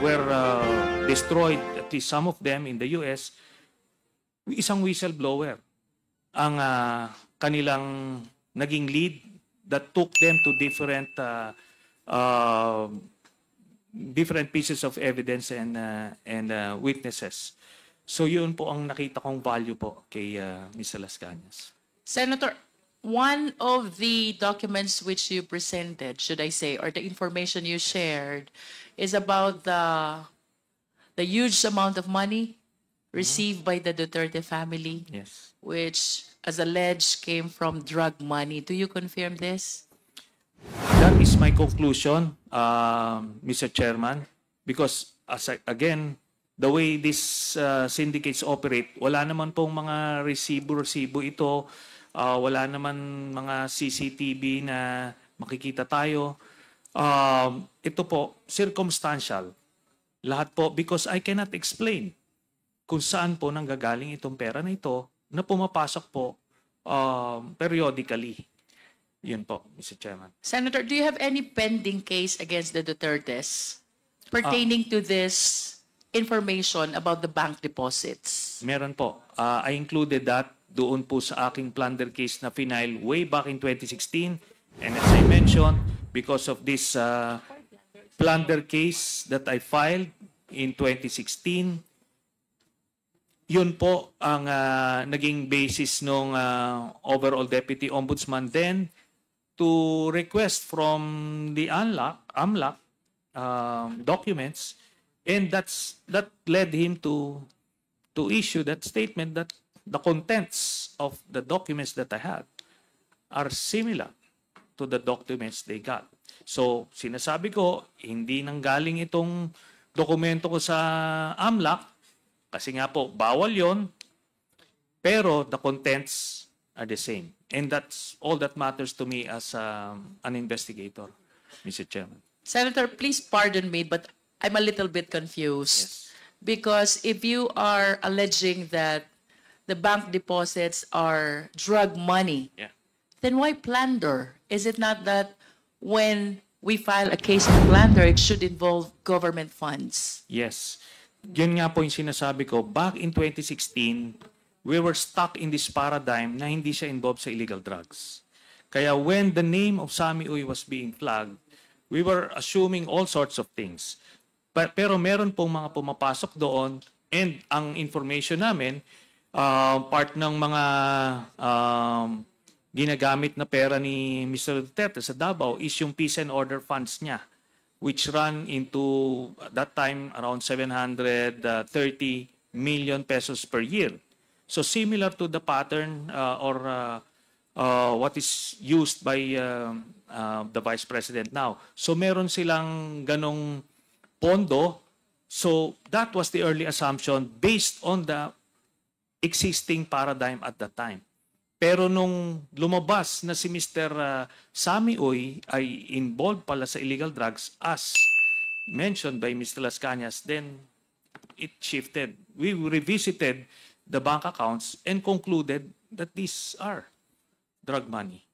were destroyed, at least some of them in the US, isang whistleblower ang kanilang naging lead that took them to different pieces of evidence and witnesses. So yun po ang nakita kong value po kay Mr. Las Cañas. Senator, one of the documents which you presented, should I say, or the information you shared, is about the huge amount of money received by the Duterte family, Yes. which, as alleged, came from drug money. Do you confirm this? That is my conclusion, Mr. Chairman, because again, the way these syndicates operate, wala naman pong mga resibo ito, wala naman mga CCTV na makikita tayo. Ito po, circumstantial. Lahat po, because I cannot explain kung saan po nanggagaling itong pera na ito na pumapasok po periodically. Yun po, Mr. Chairman. Senator, do you have any pending case against the Dutertes pertaining to this information about the bank deposits? Meron po. I included that doon po sa aking plunder case na final way back in 2016. And as I mentioned, because of this plunder case that I filed in 2016, yun po ang naging basis ng overall Deputy Ombudsman then to request from the AMLAC documents, and that led him to issue that statement that the contents of the documents that I had are similar to the documents they got. So, sinasabi ko, hindi nanggaling itong dokumento ko sa AMLAC kasi nga po, bawal yon, pero the contents are the same. And that's all that matters to me as an investigator, Mr. Chairman. Senator, please pardon me, but I'm a little bit confused. Yes. Because if you are alleging that the bank deposits are drug money, Yeah. then why plunder? Is it not that when we file a case of plunder, it should involve government funds? Yes. Yun nga po yung sinasabi ko. Back in 2016, we were stuck in this paradigm na hindi siya involved sa illegal drugs. Kaya when the name of Sammy Uy was being flagged, we were assuming all sorts of things. Pero meron pong mga pumapasok doon, and ang information namin, part ng mga ginagamit na pera ni Mr. Duterte sa Davao is yung peace and order funds niya, which run into, at that time, around 730 million pesos per year. So similar to the pattern or what is used by the Vice President now. So meron silang ganong pondo. So that was the early assumption based on the existing paradigm at that time. Pero nung lumabas na si Mr. Sammy Uy ay involved pala sa illegal drugs as mentioned by Mr. Las Cañas, then it shifted. We revisited the bank accounts and concluded that these are drug money.